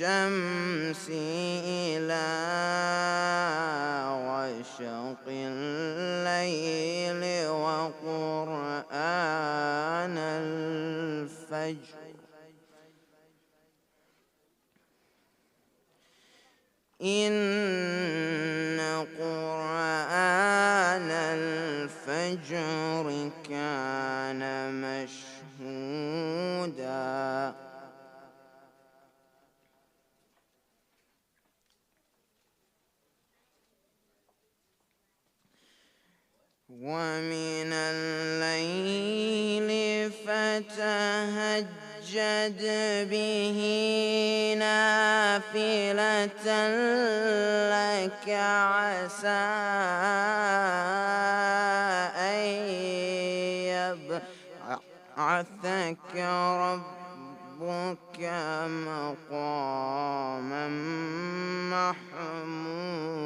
الشمس إلى غسق الليل وقرآن الفجر إن قرآن الفجر كان مشهودا ومن الليل فتهجد به نافلة لك عسى أن يبعثك ربك مقاما محمودا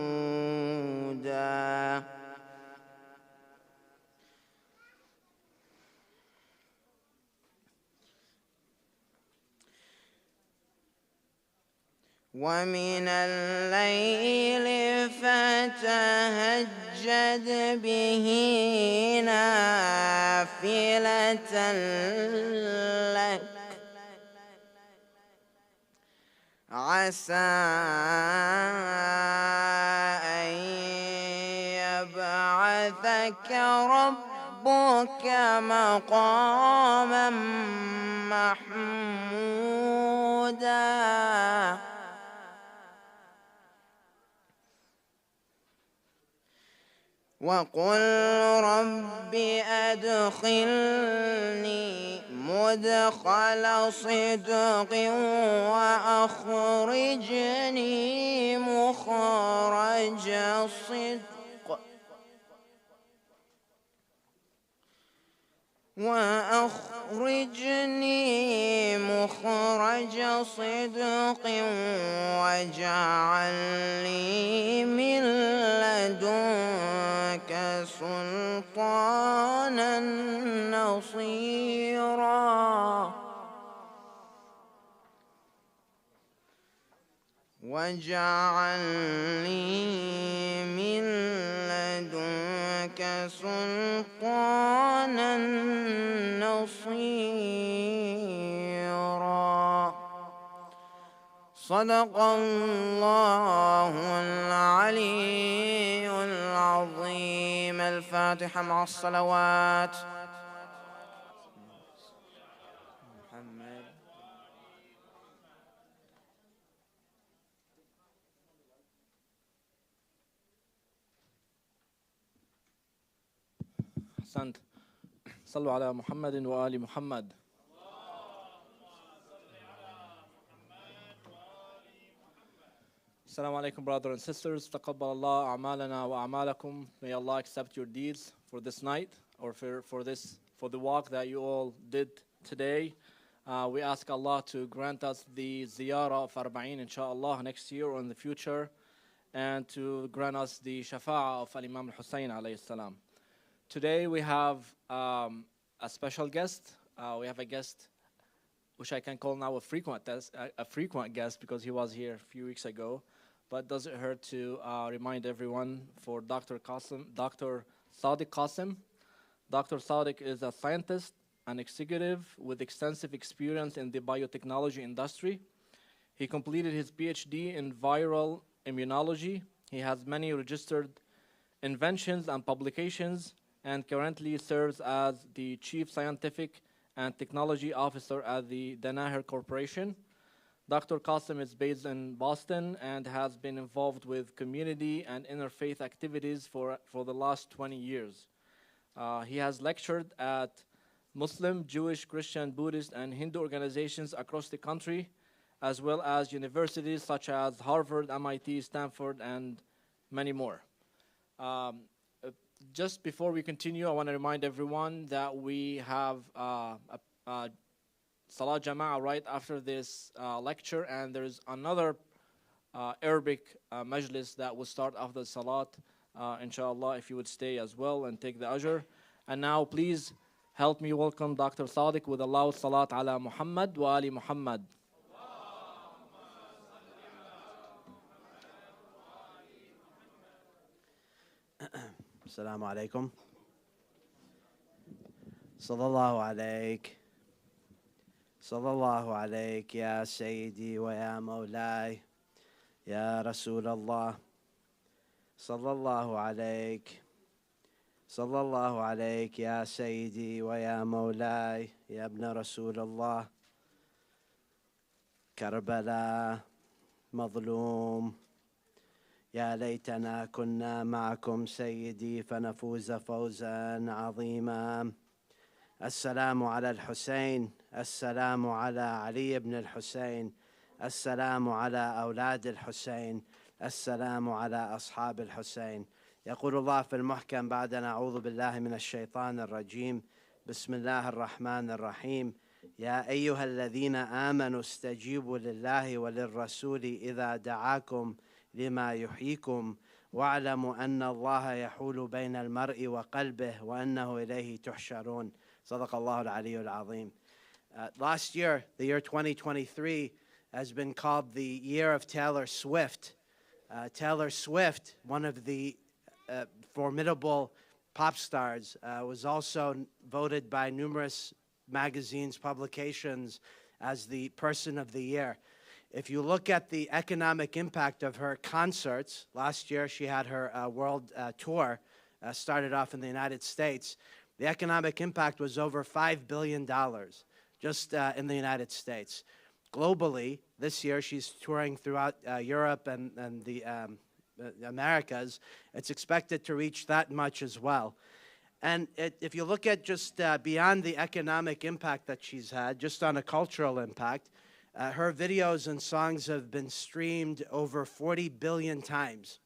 ومن الليل فتهجد به نافلة لك عسى أن يبعثك ربك مقاما محمودا وقل رب أدخلني مدخل صدق وأخرجني مخرج صدق واجعل لي من لدنك سلطانا نصيرا واجعل لي من لدنك سلطانا نصيرا صدق الله العلي العظيم. الفاتحة مع الصلوات. أحسنت. صلوا على محمد وآل محمد. Assalamu alaikum, brothers and sisters. تقبل الله أعمالنا وأعمالكم. May Allah accept your deeds for this night or for the walk that you all did today. We ask Allah to grant us the ziyarah of Arbaeen inshallah next year or in the future, and to grant us the shafa'ah of Imam al-Hussein alayhi salam. Today we have a special guest. We have a guest which I can call now a frequent guest because he was here a few weeks ago. But does it hurt to remind everyone for Dr. Sadik Kassim. Dr. Sadik is a scientist, an executive with extensive experience in the biotechnology industry. He completed his PhD in viral immunology. He has many registered inventions and publications, and currently serves as the Chief Scientific and Technology Officer at the Danaher Corporation. Dr. Kassim is based in Boston and has been involved with community and interfaith activities for the last 20 years. He has lectured at Muslim, Jewish, Christian, Buddhist, and Hindu organizations across the country, as well as universities such as Harvard, MIT, Stanford, and many more. Just before we continue, I want to remind everyone that we have a Salat Jama'ah right after this lecture, and there's another Arabic majlis that will start after the Salat, inshallah, if you would stay as well and take the ajr. And now please help me welcome Dr. Sadik with a loud Salat ala Muhammad wa ali Muhammad. السلام عليكم. صلى الله عليك. صلى الله عليك يا سيدي ويا مولاي يا رسول الله. صلى الله عليك. صلى الله عليك يا سيدي ويا مولاي يا ابن رسول الله. كربلاء مظلوم، يا ليتنا كنا معكم سيدي فنفوز فوزا عظيما. السلام على الحسين، السلام على علي بن الحسين، السلام على أولاد الحسين، السلام على أصحاب الحسين. يقول الله في المحكم بعد أن أعوذ بالله من الشيطان الرجيم: بسم الله الرحمن الرحيم. يا أيها الذين آمنوا استجيبوا لله وللرسول إذا دعاكم لما يحييكم واعلموا أن الله يحول بين المرء وقلبه وأنه إليه تحشرون. صدق الله العلي العظيم. Last year, the year 2023, has been called the year of Taylor Swift. Taylor Swift, one of the formidable pop stars, was also voted by numerous magazines, publications, as the person of the year. If you look at the economic impact of her concerts, last year she had her world tour, started off in the United States. The economic impact was over $5 billion just in the United States. Globally, this year she's touring throughout Europe and the Americas. It's expected to reach that much as well. And if you look at just beyond the economic impact that she's had, just on a cultural impact, her videos and songs have been streamed over 40 billion times.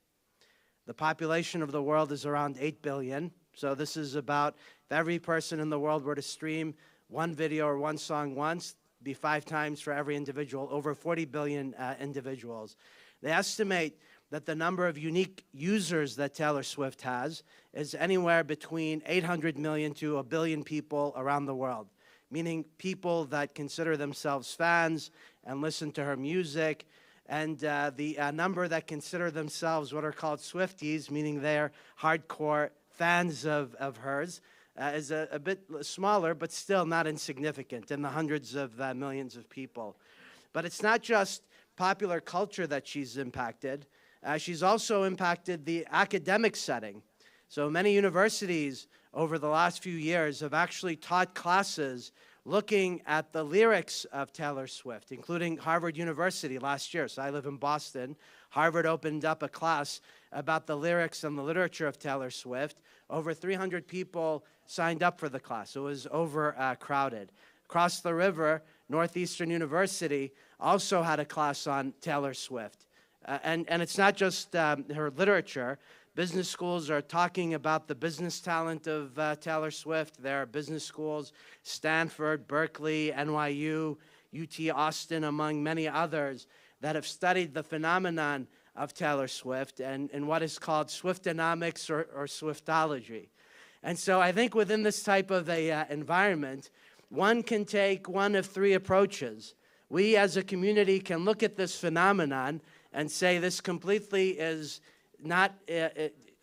The population of the world is around 8 billion. So this is about, if every person in the world were to stream one video or one song once, it'd be 5 times for every individual, over 40 billion individuals. They estimate that the number of unique users that Taylor Swift has is anywhere between 800 million to 1 billion people around the world, meaning people that consider themselves fans and listen to her music, and the number that consider themselves what are called Swifties, meaning they're hardcore fans of hers, is a bit smaller, but still not insignificant, in the hundreds of millions of people. But it's not just popular culture that she's impacted. She's also impacted the academic setting. So many universities over the last few years have actually taught classes looking at the lyrics of Taylor Swift, including Harvard University last year. So I live in Boston. Harvard opened up a class about the lyrics and the literature of Taylor Swift. Over 300 people signed up for the class. It was overcrowded. Across the river, Northeastern University also had a class on Taylor Swift. And it's not just her literature. Business schools are talking about the business talent of Taylor Swift. There are business schools, Stanford, Berkeley, NYU, UT Austin, among many others, that have studied the phenomenon of Taylor Swift and what is called Swiftonomics or Swiftology. And so I think within this type of a environment, one can take one of 3 approaches. We as a community can look at this phenomenon and say this completely is not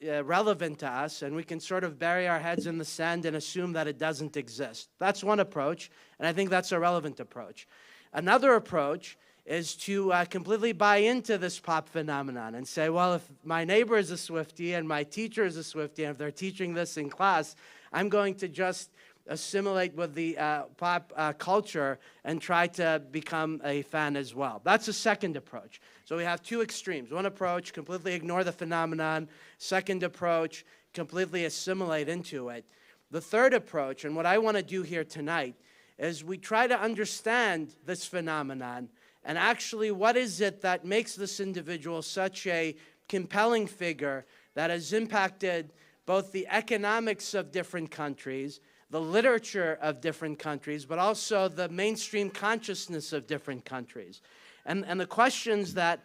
relevant to us, and we can sort of bury our heads in the sand and assume that it doesn't exist. That's one approach, and I think that's a relevant approach. Another approach is to completely buy into this pop phenomenon and say, well, if my neighbor is a Swiftie and my teacher is a Swiftie, and if they're teaching this in class, I'm going to just assimilate with the pop culture and try to become a fan as well. That's a second approach. So we have 2 extremes. One approach, completely ignore the phenomenon. Second approach, completely assimilate into it. The third approach, and what I want to do here tonight, is we try to understand this phenomenon and actually what is it that makes this individual such a compelling figure that has impacted both the economics of different countries, the literature of different countries, but also the mainstream consciousness of different countries. And the questions that,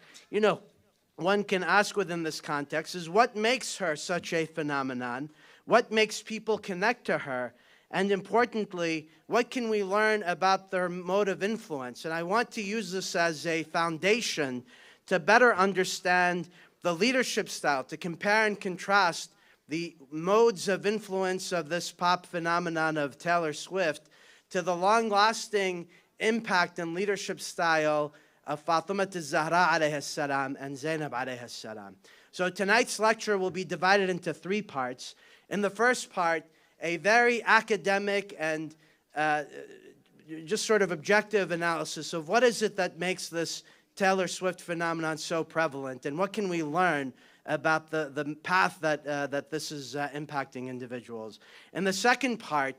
one can ask within this context is what makes her such a phenomenon? What makes people connect to her? And importantly, what can we learn about their mode of influence? And I want to use this as a foundation to better understand the leadership style, to compare and contrast the modes of influence of this pop phenomenon of Taylor Swift to the long-lasting impact and leadership style of Fatima al-Zahra alayhi salam and Zainab alayhi salam. So tonight's lecture will be divided into three parts. In the first part, a very academic and just sort of objective analysis of what is it that makes this Taylor Swift phenomenon so prevalent, and what can we learn about the path that this is impacting individuals. In the second part,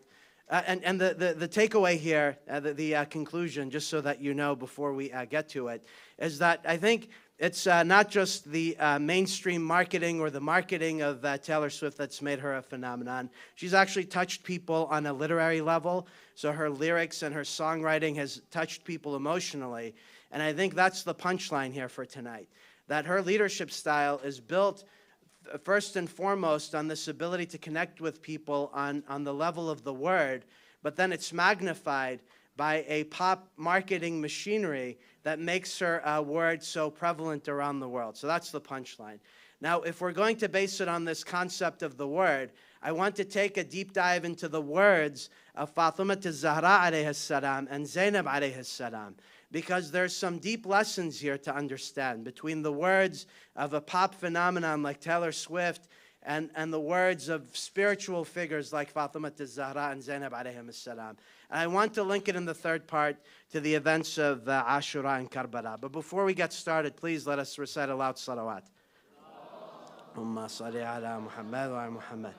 and the takeaway here, the conclusion, just so that you know before we get to it, is that I think it's not just the mainstream marketing or the marketing of Taylor Swift that's made her a phenomenon. She's actually touched people on a literary level, so her lyrics and her songwriting has touched people emotionally. And I think that's the punchline here for tonight, that her leadership style is built first and foremost on this ability to connect with people on the level of the word, but then it's magnified by a pop marketing machinery that makes her word so prevalent around the world. So that's the punchline. Now, if we're going to base it on this concept of the word, I want to take a deep dive into the words of Fatima al-Zahra alayhi salam and Zainab alayhi salam, because there's some deep lessons here to understand between the words of a pop phenomenon like Taylor Swift and the words of spiritual figures like Fatima al-Zahra and Zainab alayhim salam. And I want to link it in the third part to the events of Ashura and Karbala. But before we get started, please let us recite aloud salawat. Allahumma salli ala Muhammad wa ala Muhammad.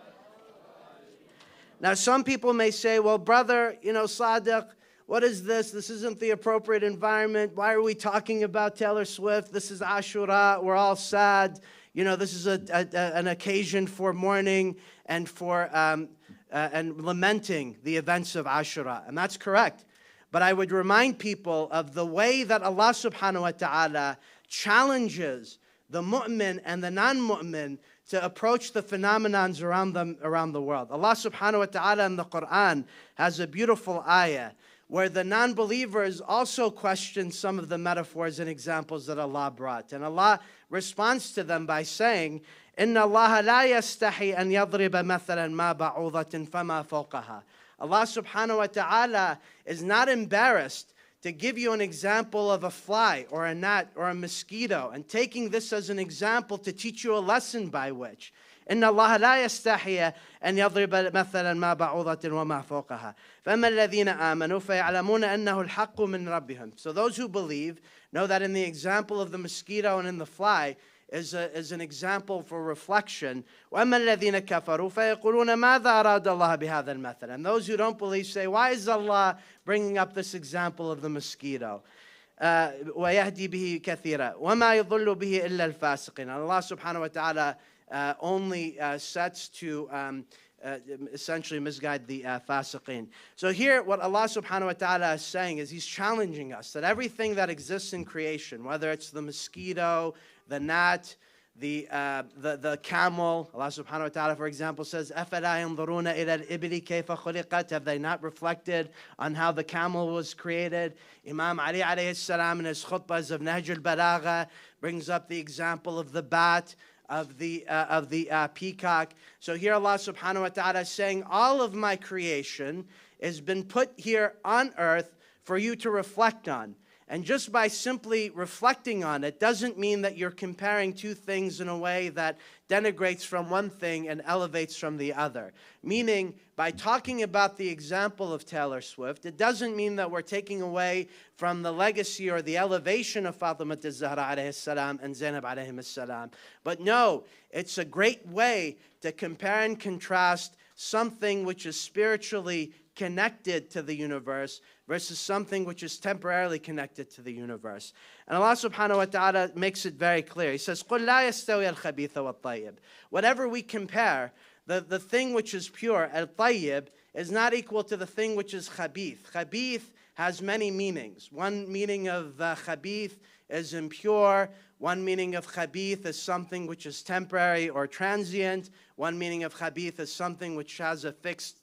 Now, some people may say, well, brother, Sadik, what is this? This isn't the appropriate environment. Why are we talking about Taylor Swift? This is Ashura. We're all sad. This is an occasion for mourning and for and lamenting the events of Ashura. And that's correct. But I would remind people of the way that Allah subhanahu wa ta'ala challenges the mu'min and the non-mu'min to approach the phenomenons around the world. Allah subhanahu wa ta'ala in the Quran has a beautiful ayah where the non-believers also question some of the metaphors and examples that Allah brought. And Allah responds to them by saying, إِنَّ اللَّهَ لَا يَسْتَحِي أَنْ يَضْرِبَ مَثَلًا مَا بَعُوضَةٍ فَمَا فَوْقَهَا. Allah subhanahu wa ta'ala is not embarrassed to give you an example of a fly or a gnat or a mosquito, and taking this as an example to teach you a lesson by which إن الله لا يستحي أن يضرب مثلا ما بعوضة وما فوقها فأما الذين آمنوا فيعلمون أنه الحق من ربهم. So those who believe know that in the example of the mosquito and in the fly is an example for reflection. وأما الذين كفروا فيقولون ماذا أراد الله بهذا المثل. And those who don't believe say, why is Allah bringing up this example of the mosquito? ويهدي به كثيرا وما يضل به إلا الفاسقين. Allah subhanahu wa ta'ala only sets to essentially misguide the fasiqeen. So here what Allah subhanahu wa ta'ala is saying is He's challenging us that everything that exists in creation, whether it's the mosquito, the gnat, the camel, Allah subhanahu wa ta'ala, for example, says, أَفَلَا يَنْظُرُونَ إِلَى الْإِبِلِ كَيْفَ خُلِقَتْ. Have they not reflected on how the camel was created? Imam Ali alayhi salam in his khutbahs of Nahj al-Balagha brings up the example of the bat, of the peacock. So here Allah subhanahu wa ta'ala is saying, all of my creation has been put here on earth for you to reflect on. And just by simply reflecting on it doesn't mean that you're comparing two things in a way that denigrates from one thing and elevates from the other. Meaning, by talking about the example of Taylor Swift, it doesn't mean that we're taking away from the legacy or the elevation of Fatima al-Zahra alayhi salam and Zainab alayhim salam. But no, it's a great way to compare and contrast something which is spiritually connected to the universe versus something which is temporarily connected to the universe. And Allah subhanahu wa ta'ala makes it very clear. He says, قُلْ لَا يَسْتَوِيَ الْخَبِيثَ وَالطَّيِّبِ. Whatever we compare, the thing which is pure, al-tayyib, is not equal to the thing which is khabith. Khabith has many meanings. One meaning of khabith is impure. One meaning of khabith is something which is temporary or transient. One meaning of khabith is something which has a fixed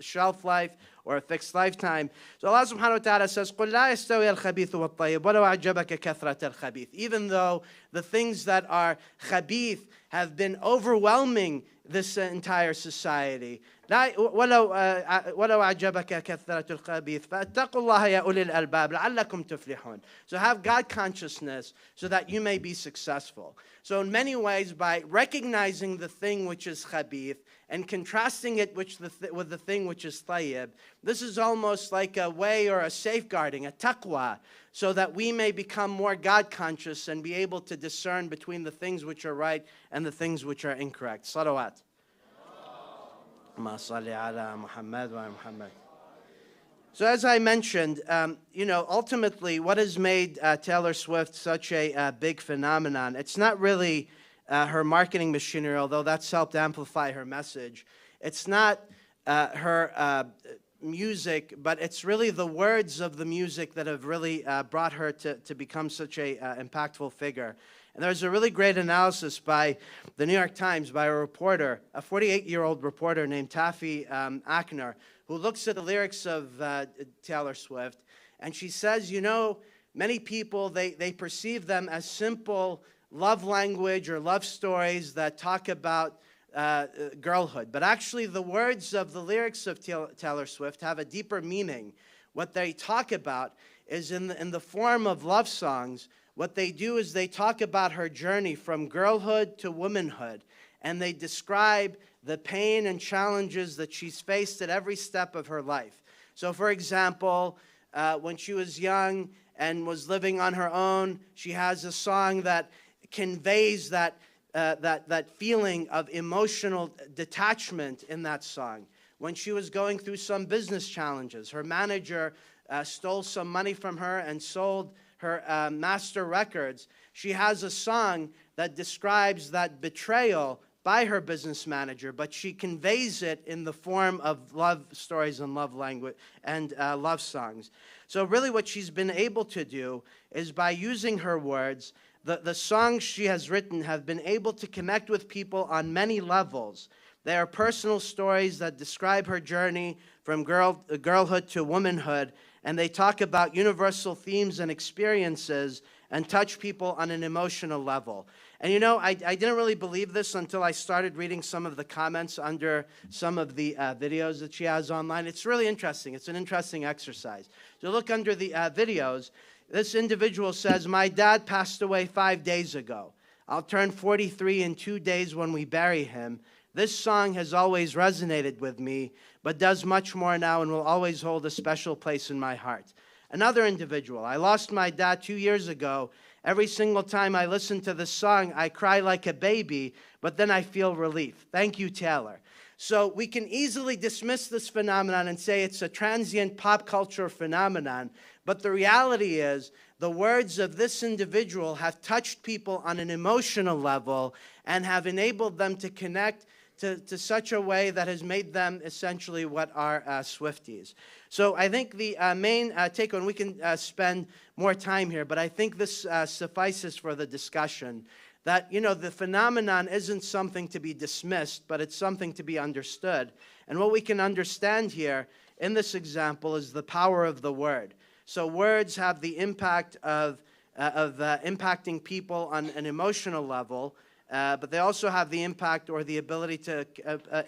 shelf life or a fixed lifetime. So Allah subhanahu wa ta'ala says, قُلْ لَا يَسْتَوِيَ الْخَبِيثُ وَالطَّيِّبُ وَلَوْ أَعْجَبَكَ كَثْرَةَ الْخَبِيثِ. Even though the things that are khabith have been overwhelming this entire society. ولو أعجبك كثرة الخبيث فاتقوا الله يا أولي الألباب لعلكم تفلحون. So have God consciousness so that you may be successful. So in many ways, by recognizing the thing which is khabith and contrasting it with the thing which is tayyib, this is almost like a way or a safeguarding, a taqwa, so that we may become more God conscious and be able to discern between the things which are right and the things which are incorrect. Salawat. So as I mentioned, ultimately what has made Taylor Swift such a big phenomenon, it's not really her marketing machinery, although that's helped amplify her message. It's not her music, but it's really the words of the music that have really brought her to become such a impactful figure. And there's a really great analysis by the New York Times by a reporter, a 48-year-old reporter named Taffy Ackner, who looks at the lyrics of Taylor Swift, and she says, many people, they perceive them as simple love language or love stories that talk about girlhood. But actually, the words of the lyrics of Taylor Swift have a deeper meaning. What they talk about is in the form of love songs. What they do is they talk about her journey from girlhood to womanhood, and they describe the pain and challenges that she's faced at every step of her life. So, for example, when she was young and was living on her own, she has a song that conveys that feeling of emotional detachment in that song. When she was going through some business challenges, her manager stole some money from her and sold her master records. She has a song that describes that betrayal by her business manager, but she conveys it in the form of love stories and love language and love songs. So really what she's been able to do is by using her words, the songs she has written have been able to connect with people on many levels. They are personal stories that describe her journey from girlhood to womanhood, and they talk about universal themes and experiences and touch people on an emotional level. And I didn't really believe this until I started reading some of the comments under some of the videos that she has online. It's really interesting. It's an interesting exercise. So look under the videos. This individual says, "My dad passed away 5 days ago. I'll turn 43 in 2 days when we bury him. This song has always resonated with me, but does much more now and will always hold a special place in my heart." Another individual, "I lost my dad 2 years ago. Every single time I listen to this song, I cry like a baby, but then I feel relief. Thank you, Taylor." So we can easily dismiss this phenomenon and say it's a transient pop culture phenomenon, but the reality is the words of this individual have touched people on an emotional level and have enabled them to connect to such a way that has made them essentially what are Swifties. So I think the main take-home, and we can spend more time here, but I think this suffices for the discussion, that, the phenomenon isn't something to be dismissed, but it's something to be understood. And what we can understand here in this example is the power of the word. So words have the impact of impacting people on an emotional level, but they also have the impact or the ability to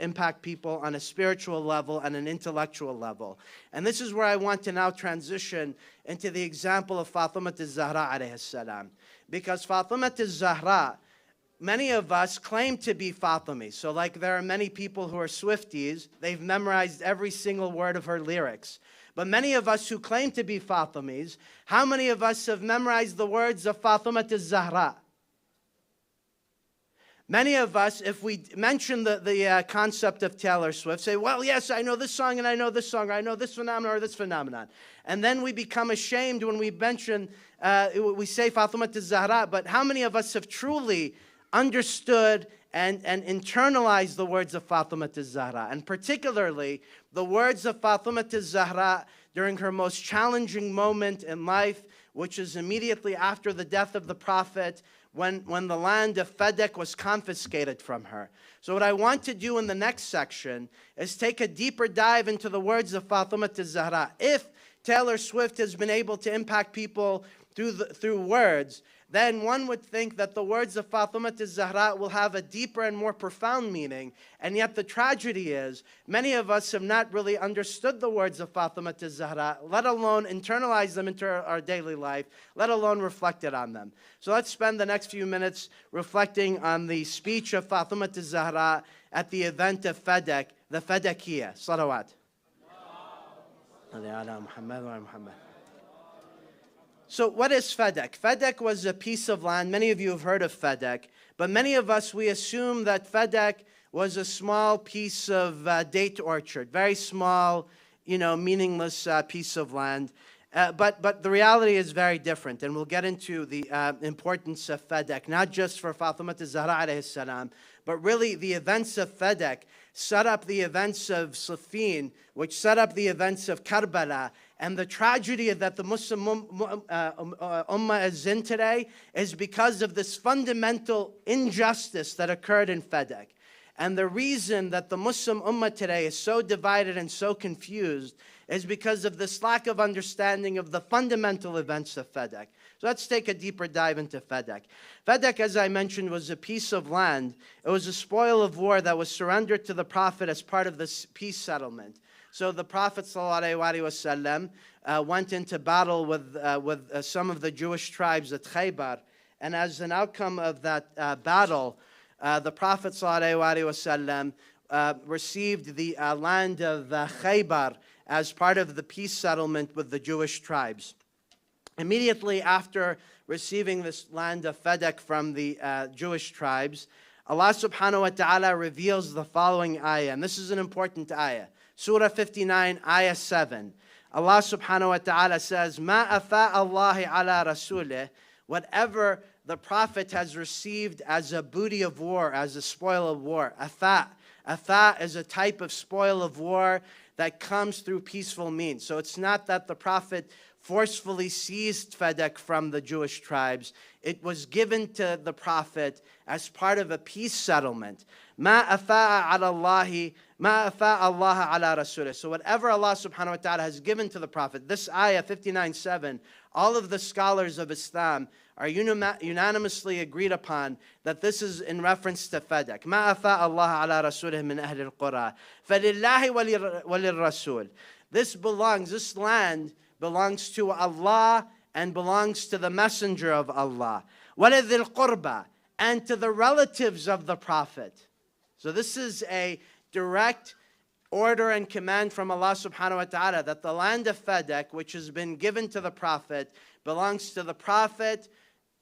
impact people on a spiritual level and an intellectual level. And this is where I want to now transition into the example of Fatima al-Zahra alayhi salam. Because Fatima al-Zahra, many of us claim to be Fatimis. So like there are many people who are Swifties, they've memorized every single word of her lyrics. But many of us who claim to be Fatimis, how many of us have memorized the words of Fatima al-Zahra? Many of us, if we mention the concept of Taylor Swift, say, well, yes, I know this song, and I know this song, or I know this phenomenon or this phenomenon. And then we become ashamed when we mention, we say Fatima al-Zahra, but how many of us have truly understood and internalized the words of Fatima al-Zahra? And particularly, the words of Fatima al-Zahra during her most challenging moment in life, which is immediately after the death of the Prophet, when the land of Sadik was confiscated from her. So what I want to do in the next section is take a deeper dive into the words of Fatima az-Zahra. If Taylor Swift has been able to impact people through words, then one would think that the words of Fatima az-Zahra will have a deeper and more profound meaning. And yet the tragedy is, many of us have not really understood the words of Fatima az-Zahra, let alone internalize them into our daily life, let alone reflected on them. So let's spend the next few minutes reflecting on the speech of Fatima az-Zahra at the event of Sadik, the Sadikiyya. Salawat. So what is Sadik? Sadik was a piece of land. Many of you have heard of Sadik, but many of us, we assume that Sadik was a small piece of date orchard, very small, meaningless piece of land. But the reality is very different, and we'll get into the importance of Sadik, not just for Fatima az-Zahra alayhi salam, but really the events of Sadik set up the events of Siffin, which set up the events of Karbala. And the tragedy that the Muslim Ummah is in today is because of this fundamental injustice that occurred in Sadik. And the reason that the Muslim Ummah today is so divided and so confused is because of this lack of understanding of the fundamental events of Sadik. So let's take a deeper dive into Sadik. Sadik, as I mentioned, was a piece of land. It was a spoil of war that was surrendered to the Prophet as part of this peace settlement. So the Prophet ﷺ went into battle with some of the Jewish tribes at Khaybar. And as an outcome of that battle, the Prophet ﷺ received the land of Khaybar as part of the peace settlement with the Jewish tribes. Immediately after receiving this land of Sadik from the Jewish tribes, Allah subhanahu wa ta'ala reveals the following ayah. And this is an important ayah. Surah 59, ayah 7. Allah subhanahu wa ta'ala says, مَا أَفَاءَ اللَّهِ عَلَى رَسُولِهِ. Whatever the Prophet has received as a booty of war, as a spoil of war. Afa. Afa is a type of spoil of war that comes through peaceful means. So it's not that the Prophet forcefully seized Sadik from the Jewish tribes. It was given to the Prophet as part of a peace settlement. مَا أَفَاءَ عَلَى اللَّهِ مَا أَفَاءَ اللَّهَ عَلَى رَسُولِهِ. So whatever Allah subhanahu wa ta'ala has given to the Prophet, this ayah 59:7, all of the scholars of Islam are unanimously agreed upon that this is in reference to Sadik. مَا أَفَاءَ اللَّهَ عَلَى رَسُولِهِ مِنْ أَهْلِ الْقُرَىٰ فَلِلَّهِ وَلِلرَّسُولِ. This land belongs to Allah and belongs to the messenger of Allah. وَلِذِي الْقُرْبَى, and to the relatives of the Prophet. So this is a direct order and command from Allah subhanahu wa ta'ala that the land of Sadik, which has been given to the Prophet, belongs to the Prophet,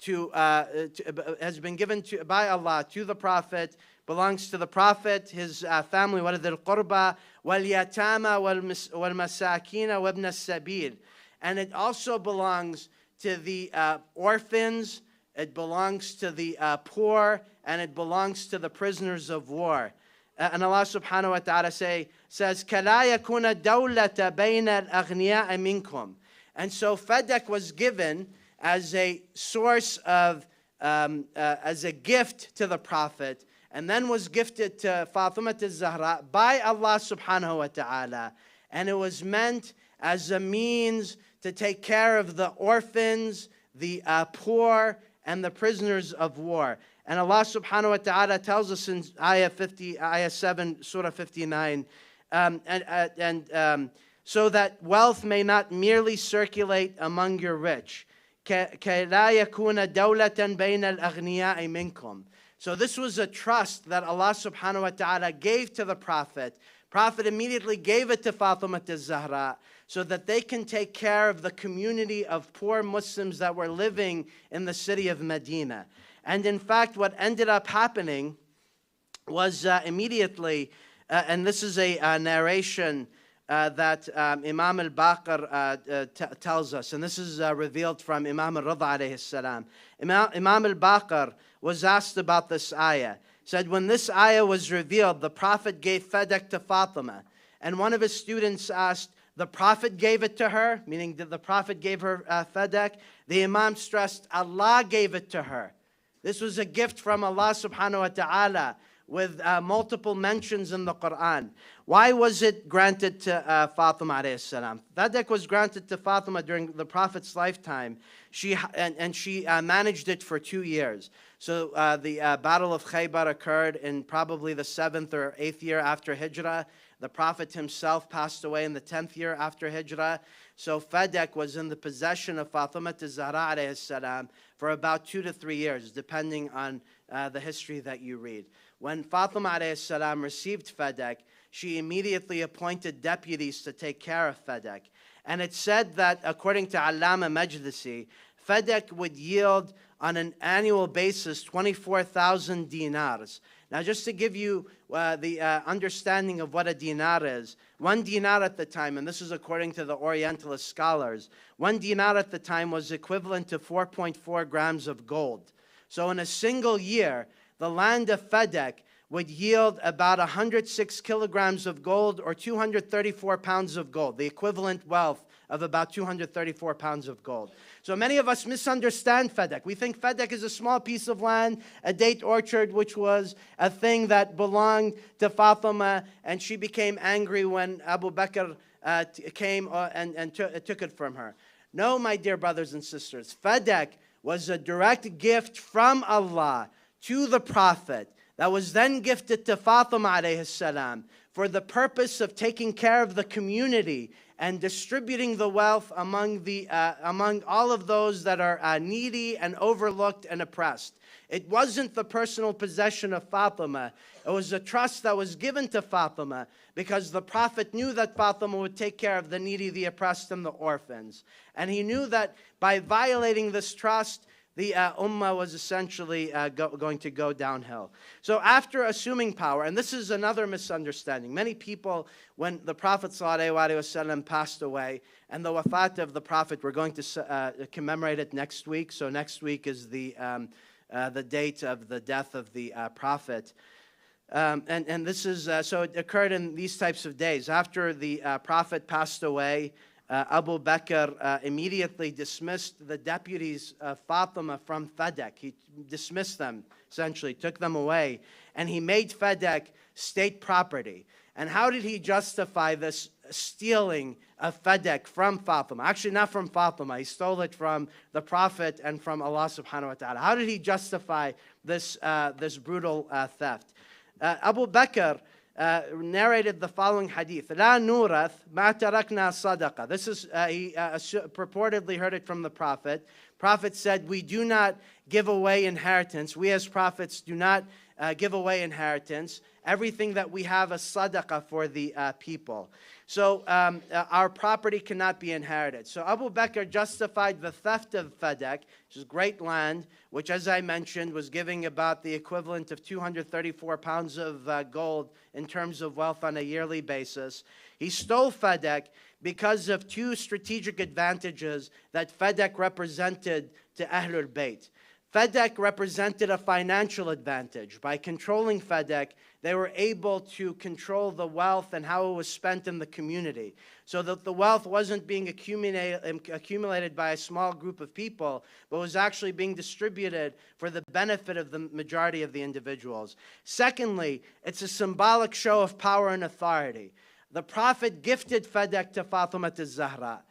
has been given by Allah to the Prophet, belongs to the Prophet, his family, وَلِذِي الْقُرْبَى وَالْيَتَامَى وَالْمَسَاكِينَ وَابْنَ السَّبِيلِ. And it also belongs to the orphans, it belongs to the poor, and it belongs to the prisoners of war. And Allah subhanahu wa ta'ala says, كَلَا يَكُونَ دَوْلَةَ بَيْنَ الْأَغْنِيَاءِ مِنْكُمْ. And so Sadik was given as a source of, as a gift to the Prophet, and then was gifted to Fatima az-Zahra by Allah subhanahu wa ta'ala. And it was meant as a means to take care of the orphans, the poor, and the prisoners of war. And Allah subhanahu wa ta'ala tells us in ayah 7, surah 59, so that wealth may not merely circulate among your rich. كَلَا يَكُونَ دَوْلَةً بَيْنَ الْأَغْنِيَاءِ مِنْكُمْ. So this was a trust that Allah subhanahu wa ta'ala gave to the Prophet. Prophet immediately gave it to Fatima az-Zahra so that they can take care of the community of poor Muslims that were living in the city of Medina. And in fact, what ended up happening was immediately, and this is a narration that Imam al-Baqir tells us, and this is revealed from Imam al-Rida alayhi salam. Imam al-Baqir was asked about this ayah. Said, when this ayah was revealed, the Prophet gave Sadik to Fatima. And one of his students asked, the Prophet gave it to her, meaning that the Prophet gave her Fadak. The Imam stressed Allah gave it to her. This was a gift from Allah subhanahu wa ta'ala with multiple mentions in the Quran. Why was it granted to Fatima alayhi salam? Fadak was granted to Fatima during the Prophet's lifetime. She managed it for 2 years. So the Battle of Khaybar occurred in probably the 7th or 8th year after Hijrah. The Prophet himself passed away in the 10th year after Hijrah. So Fadak was in the possession of Fatima Zahra alayhi salam for about 2 to 3 years, depending on the history that you read. When Fatima alayhi salam received Fadak, she immediately appointed deputies to take care of Fadak. And it said that, according to Allama Majlisi, Fadak would yield on an annual basis 24,000 dinars. Now, just to give you the understanding of what a dinar is, 1 dinar at the time, and this is according to the Orientalist scholars, 1 dinar at the time was equivalent to 4.4 grams of gold. So in a single year, the land of Fadak would yield about 106 kilograms of gold or 234 pounds of gold, the equivalent wealth of about 234 pounds of gold. So many of us misunderstand Fadak. We think Fadak is a small piece of land, a date orchard, which was a thing that belonged to Fatima, and she became angry when Abu Bakr came and took it from her. No, my dear brothers and sisters, Fadak was a direct gift from Allah to the Prophet that was then gifted to Fatima alayhi salam for the purpose of taking care of the community and distributing the wealth among all of those that are needy and overlooked and oppressed. It wasn't the personal possession of Fatima. It was a trust that was given to Fatima because the Prophet knew that Fatima would take care of the needy, the oppressed, and the orphans. And he knew that by violating this trust, the ummah was essentially going to go downhill. So after assuming power, and this is another misunderstanding, many people, when the Prophet ﷺ passed away, and the wafat of the Prophet, we're going to commemorate it next week. So next week is the date of the death of the Prophet. And this is, so it occurred in these types of days. After the Prophet passed away, Abu Bakr immediately dismissed the deputies of Fatima from Fadak. He dismissed them, essentially, took them away, and he made Fadak state property. And how did he justify this stealing of Fadak from Fatima? Actually, not from Fatima. He stole it from the Prophet and from Allah subhanahu wa ta'ala. How did he justify this brutal theft? Abu Bakr narrated the following hadith: "La nurath ma tarakna sadaqa." This is he purportedly heard it from the Prophet. Prophet said, "We do not give away inheritance. We as prophets do not give away inheritance. Everything that we have is sadaqah for the people." So our property cannot be inherited. So Abu Bakr justified the theft of Fadak, which is great land, which, as I mentioned, was giving about the equivalent of 234 pounds of gold in terms of wealth on a yearly basis. He stole Fadak because of 2 strategic advantages that Fadak represented to Ahlul Bayt. Fadak represented a financial advantage. By controlling Fadak, they were able to control the wealth and how it was spent in the community, so that the wealth wasn't being accumulated by a small group of people, but was actually being distributed for the benefit of the majority of the individuals. Secondly, it's a symbolic show of power and authority. The Prophet gifted Fadak to Fatima Zahra.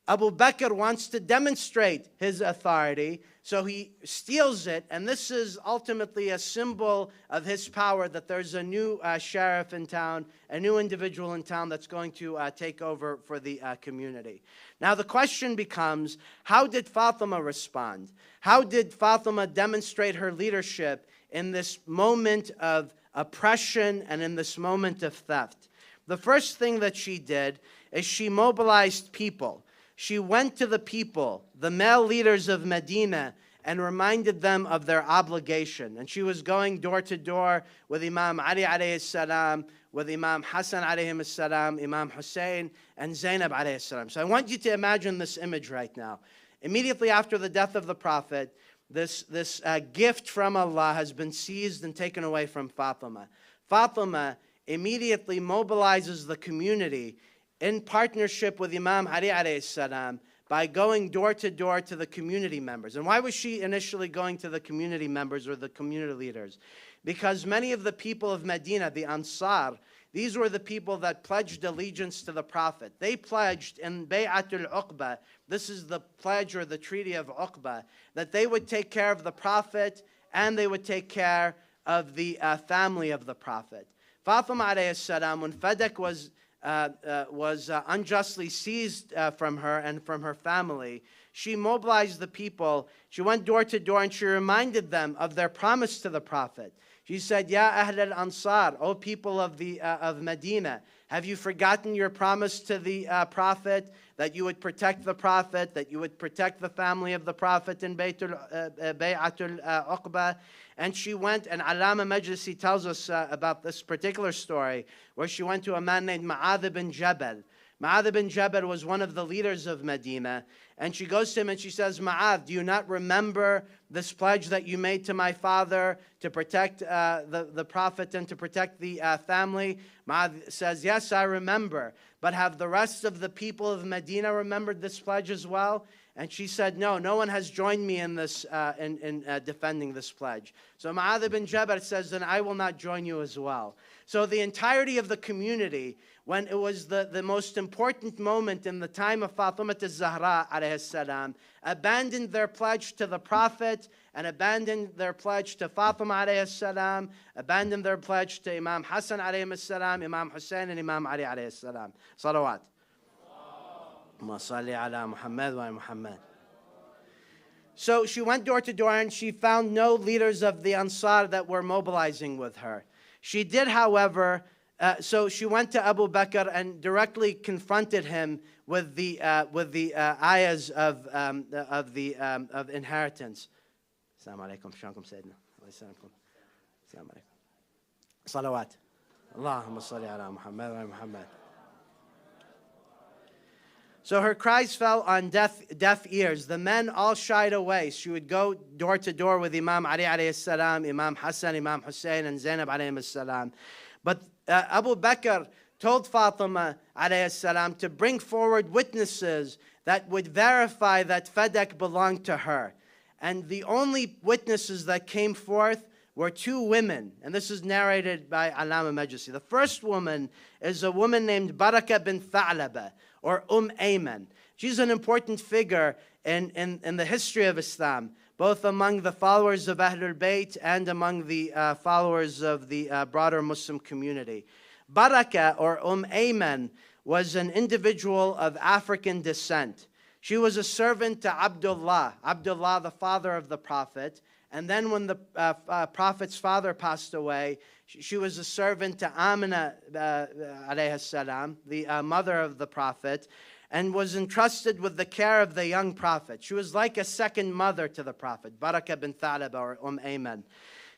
Abu Bakr wants to demonstrate his authority, so he steals it, and this is ultimately a symbol of his power, that there's a new sheriff in town, a new individual in town that's going to take over for the community. Now the question becomes, how did Fatima respond? How did Fatima demonstrate her leadership in this moment of oppression and in this moment of theft? The first thing that she did is she mobilized people. She went to the people, the male leaders of Medina, and reminded them of their obligation. And she was going door to door with Imam Ali alayhi salam, with Imam Hassan alayhi salam, Imam Hussein, and Zainab alayhi salam. So I want you to imagine this image right now. Immediately after the death of the Prophet, this gift from Allah has been seized and taken away from Fatima. Fatima immediately mobilizes the community in partnership with Imam Ali alayhi salam by going door to door to the community members. And why was she initially going to the community members or the community leaders? Because many of the people of Medina, the Ansar, these were the people that pledged allegiance to the Prophet. They pledged in Bay'atul Uqba, this is the pledge or the treaty of Uqba, that they would take care of the Prophet and they would take care of the family of the Prophet. Fatima alayhi salam, when Fadak was unjustly seized from her and from her family, she mobilized the people. She went door to door and she reminded them of their promise to the Prophet. She said, Ya Ahl al-Ansar, O people of Medina, have you forgotten your promise to the Prophet, that you would protect the Prophet, that you would protect the family of the Prophet in Bay'atul Uqba? And she went, and Allama Majlisi tells us about this particular story, where she went to a man named Mu'adh bin Jabal. Mu'adh bin Jabal was one of the leaders of Medina, and she goes to him and she says, Mu'adh, do you not remember this pledge that you made to my father to protect the Prophet and to protect the family? Mu'adh says, yes, I remember, but have the rest of the people of Medina remembered this pledge as well? And she said, no, no one has joined me in this, in defending this pledge. So Mu'adh bin Jabal says, then I will not join you as well. So the entirety of the community, when it was the most important moment in the time of Fatima al-Zahra alayhi salam, abandoned their pledge to the Prophet and abandoned their pledge to Fatima alayhi salam, abandoned their pledge to Imam Hassan alayhi salam, Imam Hussein and Imam Ali alayhi salam. Salawat. So she went door to door and she found no leaders of the Ansar that were mobilizing with her. She did, however, so she went to Abu Bakr and directly confronted him with the ayahs of inheritance. Assalamu alaikum, shalom sayyidina. Assalamu alaikum. Salawat. Allahumma salli ala Muhammad wa Muhammad. So her cries fell on deaf ears. The men all shied away. She would go door to door with Imam Ali alayhi salam, Imam Hassan, Imam Hussein, and Zainab alayhi salam. But Abu Bakr told Fatima alayhi salam to bring forward witnesses that would verify that Fadak belonged to her. And the only witnesses that came forth were two women, and this is narrated by Allama Majlisi. The first woman is a woman named Barakah bin Tha'laba, or Ayman. She's an important figure in the history of Islam, both among the followers of Ahlul Bayt and among the followers of the broader Muslim community. Barakah, or Ayman, was an individual of African descent. She was a servant to Abdullah, the father of the Prophet. And then when the Prophet's father passed away, she was a servant to Amina alayhi salam, the mother of the Prophet, and was entrusted with the care of the young Prophet. She was like a second mother to the Prophet, Barakah bin Tha'laba, or Ayman.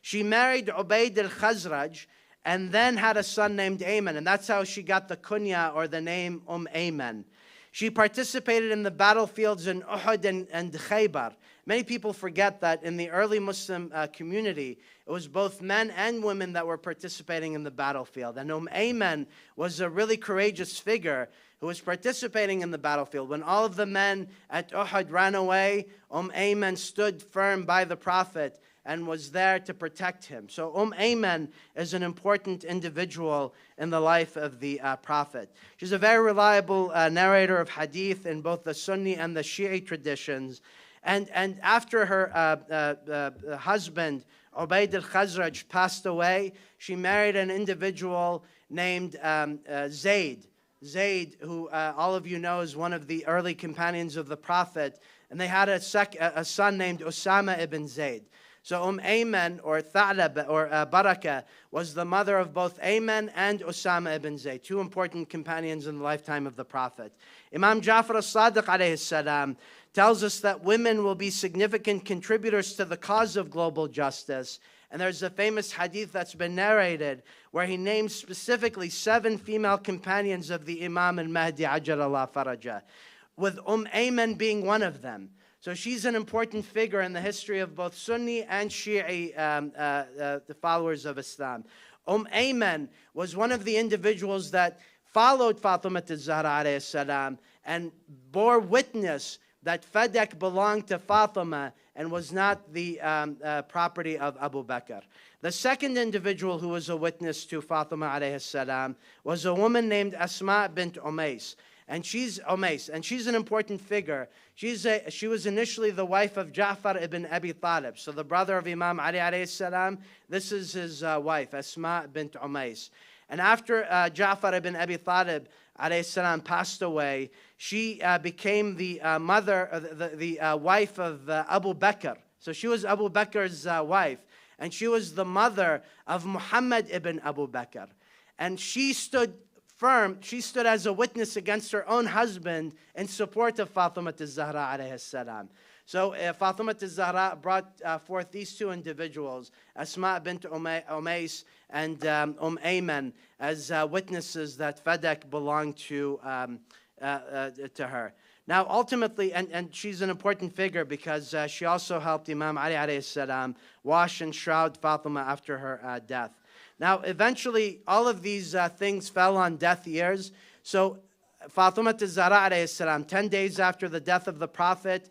She married Ubayd al-Khazraj and then had a son named Ayman, and that's how she got the kunya, or the name Ayman. She participated in the battlefields in Uhud and Khaybar. Many people forget that in the early Muslim community, it was both men and women that were participating in the battlefield. And Ayman was a really courageous figure who was participating in the battlefield. When all of the men at Uhud ran away, Ayman stood firm by the Prophet and was there to protect him. So Ayman is an important individual in the life of the Prophet. She's a very reliable narrator of hadith in both the Sunni and the Shi'i traditions. And after her husband, Ubayd al-Khazraj, passed away, she married an individual named Zayd. Zayd, who all of you know is one of the early companions of the Prophet. And they had a son named Usama ibn Zayd. So Ayman, or Tha'lab, or Barakah, was the mother of both Ayman and Usama ibn Zayd, two important companions in the lifetime of the Prophet. Imam Ja'far al-Sadiq alayhi salam tells us that women will be significant contributors to the cause of global justice. And there's a famous hadith that's been narrated where he names specifically 7 female companions of the Imam al-Mahdi Ajjalallah Faraja, with Ayman being one of them. So she's an important figure in the history of both Sunni and Shi'i, the followers of Islam. Ayman was one of the individuals that followed Fatima al-Zahra alayhi salam and bore witness that Fadak belonged to Fatima and was not the property of Abu Bakr. The second individual who was a witness to Fatima alayhi salam was a woman named Asma bint Umays. And she's an important figure. She was initially the wife of Ja'far ibn Abi Talib, so the brother of Imam Ali alayhi salam. This is his wife, Asma bint Umays. And after Ja'far ibn Abi Talib alayhi salam passed away, she became the mother, the wife of Abu Bakr. So she was Abu Bakr's wife, and she was the mother of Muhammad ibn Abu Bakr. And she stood firm, she stood as a witness against her own husband in support of Fatima al-Zahra alayhi salam. So Fatima al-Zahra brought forth these two individuals, Asma bint Umays and Ayman, as witnesses that Fadak belonged to her. Now, ultimately, and she's an important figure because she also helped Imam Ali alayhi salam wash and shroud Fatima after her death. Now, eventually, all of these things fell on deaf ears. So Fatima al-Zahra alayhi salam, 10 days after the death of the Prophet,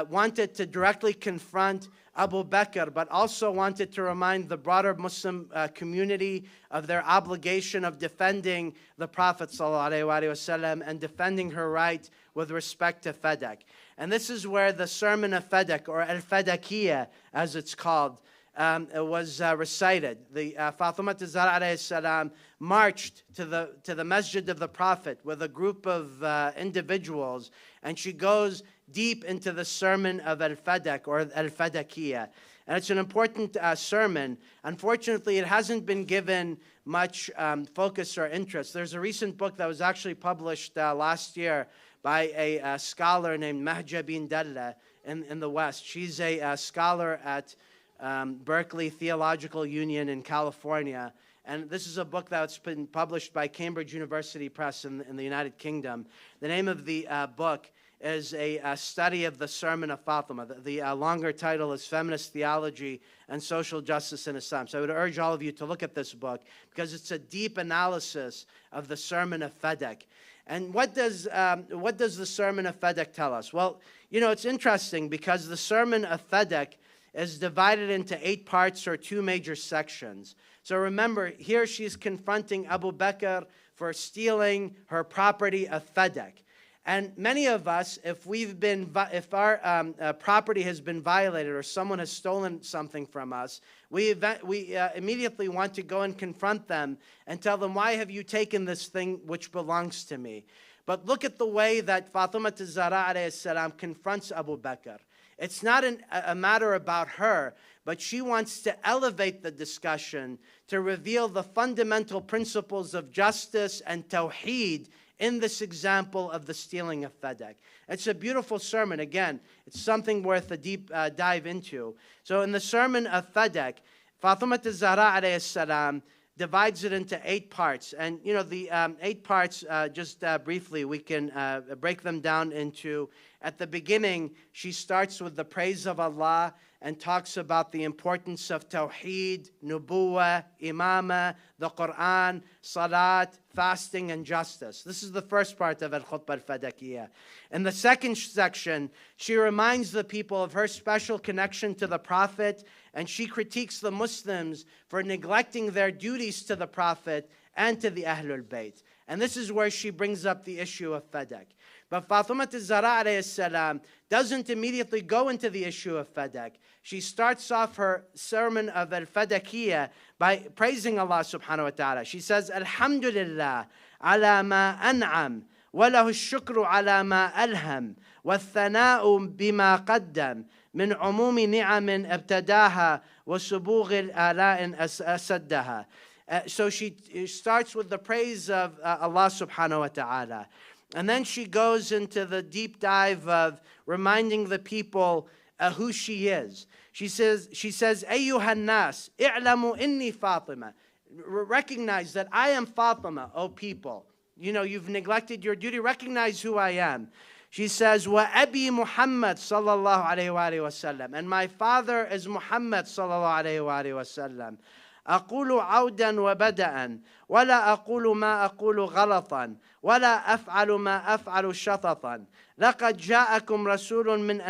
wanted to directly confront Abu Bakr, but also wanted to remind the broader Muslim community of their obligation of defending the Prophet ﷺ and defending her right with respect to Fadak. And this is where the sermon of Fadak, or al-Fadakiyya as it's called, was recited. The Fatima al-Zahra alayhi salam marched to the masjid of the Prophet with a group of individuals, and she goes deep into the sermon of al-Fadak, or al-Fadakiyya. And it's an important sermon. Unfortunately, it hasn't been given much focus or interest. There's a recent book that was actually published last year by a scholar named Mahja bin Dalla in the West. She's a scholar at Berkeley Theological Union in California. And this is a book that's been published by Cambridge University Press in the United Kingdom. The name of the book is a study of the Sermon of Fatima. The longer title is Feminist Theology and Social Justice in Islam. So I would urge all of you to look at this book because it's a deep analysis of the Sermon of Fadak. And what does the Sermon of Fadak tell us? Well, you know, it's interesting because the Sermon of Fadak is divided into 8 parts or 2 major sections. So remember, here she's confronting Abu Bakr for stealing her property of Fadak. And many of us, if our property has been violated or someone has stolen something from us, we immediately want to go and confront them and tell them, why have you taken this thing which belongs to me? But look at the way that Fatima al-Zahra alayhi salam confronts Abu Bakr. It's not a matter about her, but she wants to elevate the discussion to reveal the fundamental principles of justice and tawheed in this example of the stealing of Fadak. It's a beautiful sermon. Again, it's something worth a deep dive into. So in the sermon of Fadak, Fatima al-Zahra alayhi salam divides it into 8 parts. And, you know, the 8 parts, just briefly, we can break them down into, at the beginning, she starts with the praise of Allah and talks about the importance of Tawheed, Nubuwah, Imamah, the Quran, Salat, fasting, and justice. This is the first part of Al-Khutbah Al-Fadakiyya. In the second section, she reminds the people of her special connection to the Prophet, and she critiques the Muslims for neglecting their duties to the Prophet and to the Ahlul Bayt. And this is where she brings up the issue of Fadak. But Fatima al-Zahra alayhi salam doesn't immediately go into the issue of Fadak. She starts off her sermon of al-Fadakiyya by praising Allah subhanahu wa ta'ala. She says, Alhamdulillah ala ma an'am, wa lahu shukru ala ma alham, wa thana'u bima qaddam, min umumi ni'amin abtadaha, wa subugh al-ala'in asaddaha. So she starts with the praise of Allah subhanahu wa ta'ala. And then she goes into the deep dive of reminding the people who she is. She says, Ayyuhan nas, i'lamu inni Fatima. Recognize that I am Fatima, O people. You know, you've neglected your duty. Recognize who I am. She says, Wa Abi Muhammad sallallahu alayhi wa sallam. And my father is Muhammad sallallahu alayhi wa sallam. أقول عودا وبدءا ولا أقول ما أقول غلطا ولا أفعل ما أفعل شططا لقد جاءكم رسول من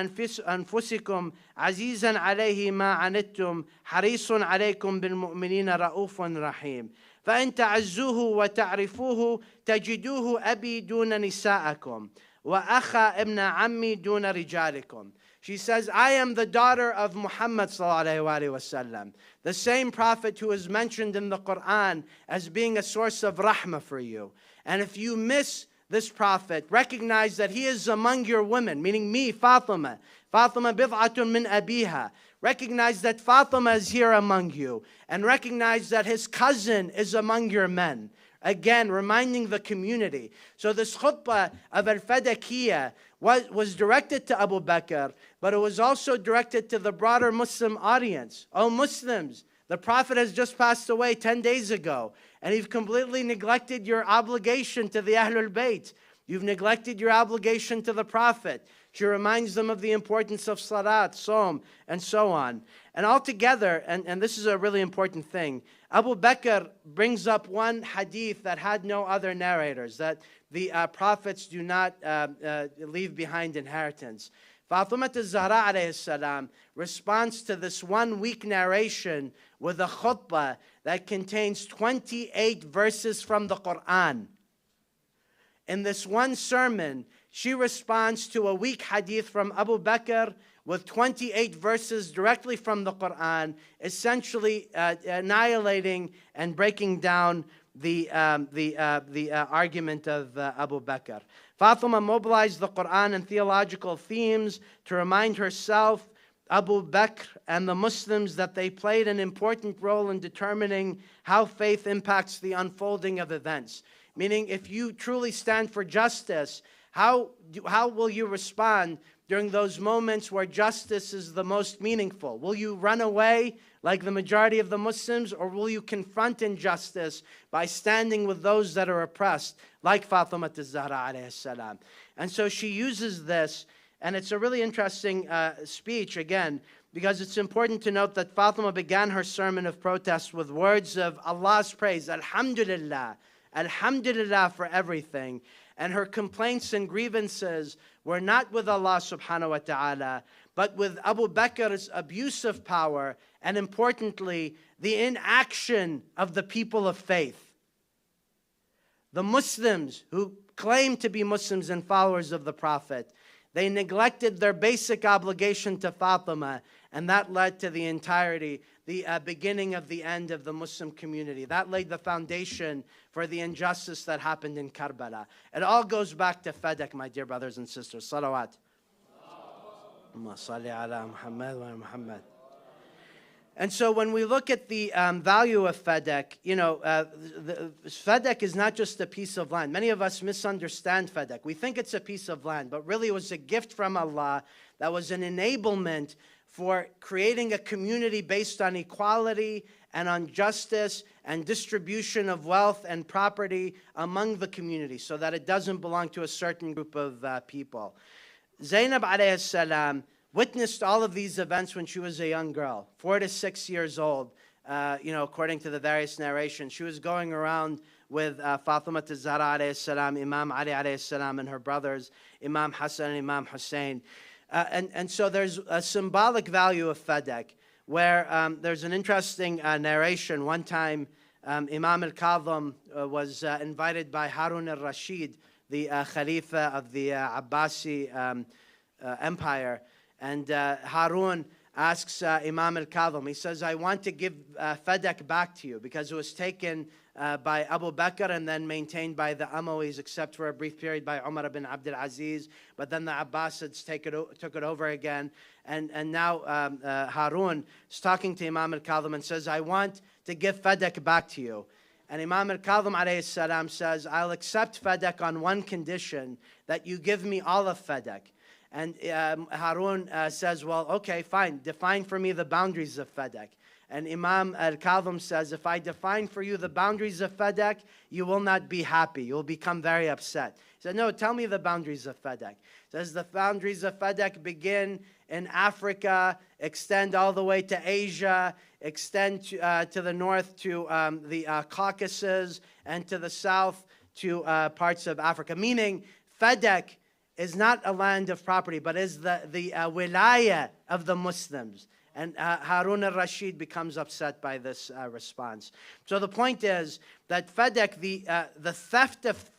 أنفسكم عزيزا عليه ما عنتم حريص عليكم بالمؤمنين رؤوف رحيم فإن تعزوه وتعرفوه تجدوه أبي دون نسائكم وأخا ابن عمي دون رجالكم. She says, I am the daughter of Muhammad sallallahu alaihi wasallam, the same prophet who is mentioned in the Quran as being a source of rahmah for you. And if you miss this prophet, recognize that he is among your women, meaning me, Fatima. Fatima bid'atun min abiha. Recognize that Fatima is here among you, and recognize that his cousin is among your men. Again, reminding the community. So this khutbah of al-Fadakiyya was directed to Abu Bakr, but it was also directed to the broader Muslim audience. Oh Muslims, the Prophet has just passed away 10 days ago, and you've completely neglected your obligation to the Ahlul Bayt. You've neglected your obligation to the Prophet. She reminds them of the importance of Salat, Som, and so on. And altogether, and this is a really important thing, Abu Bakr brings up one hadith that had no other narrators, that the prophets do not leave behind inheritance. Fatima al-Zahra alayhi salam responds to this one weak narration with a khutbah that contains 28 verses from the Quran. In this one sermon, she responds to a weak hadith from Abu Bakr with 28 verses directly from the Quran, essentially annihilating and breaking down the argument of Abu Bakr. Fatima mobilized the Quran and theological themes to remind herself, Abu Bakr, and the Muslims that they played an important role in determining how faith impacts the unfolding of events. Meaning, if you truly stand for justice, how will you respond during those moments where justice is the most meaningful? Will you run away like the majority of the Muslims, or will you confront injustice by standing with those that are oppressed, like Fatima al-Zahra alayhi salam? And so she uses this, and it's a really interesting speech, again, because it's important to note that Fatima began her sermon of protest with words of Allah's praise, Alhamdulillah, Alhamdulillah for everything. And her complaints and grievances were not with Allah subhanahu wa ta'ala, but with Abu Bakr's abuse of power, and importantly, the inaction of the people of faith. The Muslims who claim to be Muslims and followers of the Prophet, they neglected their basic obligation to Fatima, and that led to the entirety, the beginning of the end of the Muslim community. That laid the foundation for the injustice that happened in Karbala. It all goes back to Fadak, my dear brothers and sisters. Salawat. And so when we look at the value of Fadak, Fadak is not just a piece of land. Many of us misunderstand Fadak. We think it's a piece of land, but really it was a gift from Allah that was an enablement for creating a community based on equality and on justice and distribution of wealth and property among the community, so that it doesn't belong to a certain group of people. Zainab alayhi salam witnessed all of these events when she was a young girl, 4 to 6 years old, according to the various narrations. She was going around with Fatima al-Zahra alayhi salam, Imam Ali alayhi salam, and her brothers, Imam Hassan and Imam Hussein. And so there's a symbolic value of Fadak, where there's an interesting narration. One time, Imam al-Kadhim was invited by Harun al-Rashid, the Khalifa of the Abbasi Empire. And Harun asks Imam al-Kadhim, he says, I want to give Fadak back to you, because it was taken by Abu Bakr and then maintained by the Umayyads, except for a brief period by Umar ibn Abdul Aziz. But then the Abbasids took it over again. And now Harun is talking to Imam al-Kadhim and says, I want to give Fadak back to you. And Imam al-Kadhim alayhi salam says, I'll accept Fadak on one condition, that you give me all of Fadak. And Harun says, well, okay, fine, define for me the boundaries of Fadak. And Imam al-Kadhim says, if I define for you the boundaries of Fadak, you will not be happy. You'll become very upset. said, no, tell me the boundaries of Fadak. Says the boundaries of Fadak begin in Africa, extend all the way to Asia, extend to the north to the Caucasus, and to the south to parts of Africa. Meaning, Fadak is not a land of property, but is the wilaya of the Muslims. And Harun al-Rashid becomes upset by this response. So the point is that Fadak, the theft of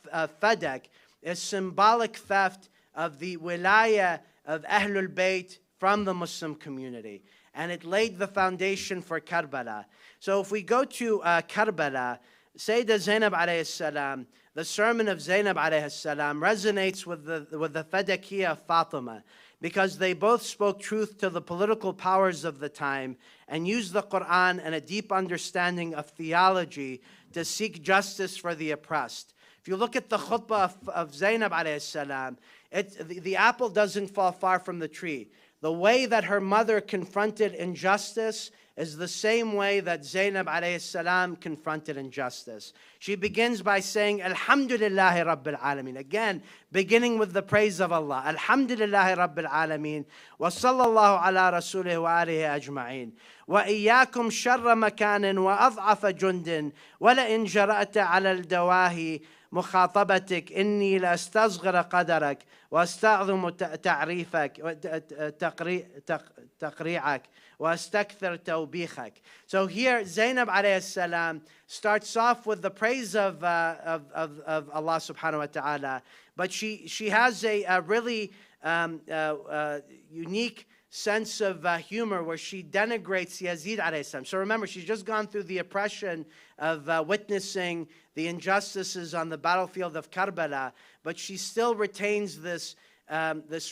Fadak is symbolic theft of the wilaya of Ahlul Bayt from the Muslim community. And it laid the foundation for Karbala. So if we go to Karbala, Sayyidah Zainab alayhi salam, the sermon of Zainab alayhi salam resonates with the Fadakiyya of Fatima, because they both spoke truth to the political powers of the time and used the Quran and a deep understanding of theology to seek justice for the oppressed. If you look at the khutbah of Zainab alayhi salam, the apple doesn't fall far from the tree. The way that her mother confronted injustice is the same way that Zainab alayhi salam confronted injustice. She begins by saying, Alhamdulillahi Rabbil Alameen. Again, beginning with the praise of Allah. Alhamdulillahi Rabbil Alameen. Wa sallallahu ala rasulih wa alihi ajma'in. Wa iyyakum sharra makanin wa ad'afa jundin. Wa la in jara'ata ala al-dawahi مخاطبتك إني لأستصغر قدرك وأستعظم تعريفك تقريعك وأستكثر توبيخك. So here Zainab alayhi salam starts off with the praise of Allah subhanahu wa ta'ala, but she has a really unique sense of humor where she denigrates Yazid alayhi salam. So remember, she's just gone through the oppression of witnessing the injustices on the battlefield of Karbala, but she still retains this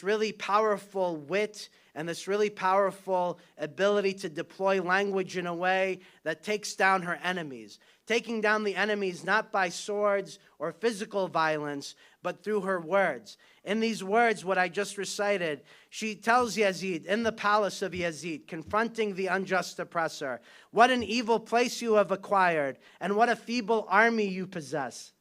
really powerful wit and this really powerful ability to deploy language in a way that takes down her enemies. Taking down the enemies not by swords or physical violence, but through her words. In these words, what I just recited, she tells Yazid, in the palace of Yazid, confronting the unjust oppressor, what an evil place you have acquired, and what a feeble army you possess.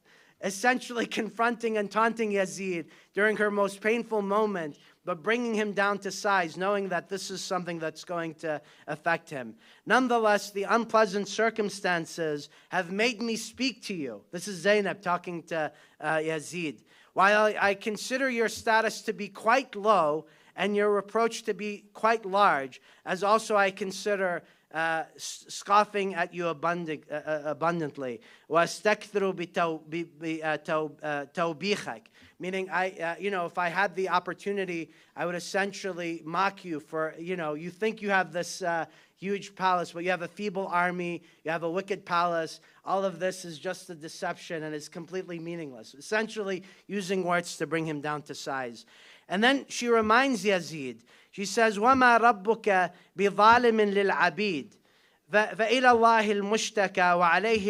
Essentially confronting and taunting Yazid during her most painful moment, but bringing him down to size, knowing that this is something that's going to affect him. Nonetheless, the unpleasant circumstances have made me speak to you. This is Zainab talking to Yazid. While I consider your status to be quite low and your reproach to be quite large, as also I consider scoffing at you abundantly. وَاسْتَكْثِرُ بِتَوْبِيخَك. Meaning, if I had the opportunity, I would essentially mock you for, you think you have this huge palace, but you have a feeble army, you have a wicked palace. All of this is just a deception and is completely meaningless. Essentially, using words to bring him down to size. And then she reminds Yazid, she says, وَمَا رَبُّكَ بِظَالِمٍ لِلْعَبِيدِ فَإِلَى اللَّهِ الْمُشْتَكَى وَعَلَيْهِ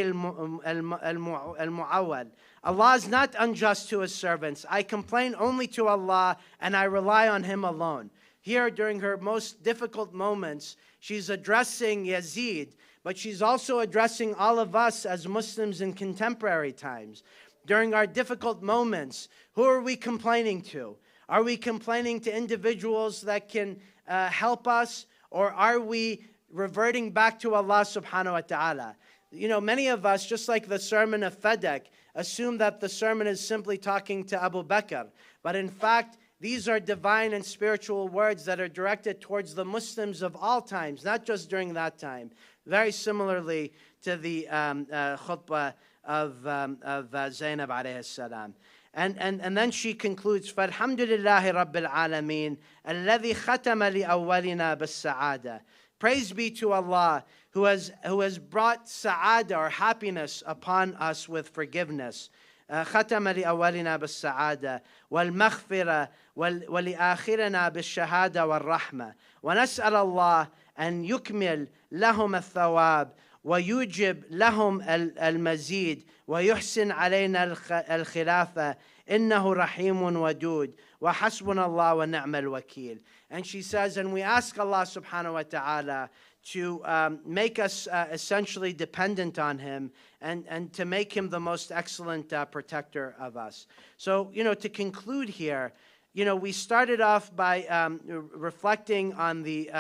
الْمُعَوَّلِ. Allah is not unjust to His servants. I complain only to Allah and I rely on Him alone. Here, during her most difficult moments, she's addressing Yazid, but she's also addressing all of us as Muslims in contemporary times. During our difficult moments, who are we complaining to? Are we complaining to individuals that can help us, or are we reverting back to Allah subhanahu wa ta'ala? Many of us, just like the sermon of Fadak, assume that the sermon is simply talking to Abu Bakr. But in fact, these are divine and spiritual words that are directed towards the Muslims of all times, not just during that time. Very similarly to the khutbah of Zainab alayhi salam. And then she concludes, فَالْحَمْدُ لِلَّهِ رَبِّ الْعَالَمِينَ الَّذِي خَتَمَ لِأَوَّلِنَا بِالسَّعَادَةِ. Praise be to Allah who has brought sa'ada or happiness upon us with forgiveness. ختم لأولنا بالسعادة والمغفرة ولآخرنا بالشهادة والرحمة ونسأل الله أن يكمل لهم الثواب ويوجب لهم المزيد ويحسن علينا الخلافة إنه رحيم ودود وحسبنا الله ونعم الوكيل. And she says, and we ask Allah subhanahu wa ta'ala to make us essentially dependent on him and to make him the most excellent protector of us. So, to conclude here, we started off by reflecting on the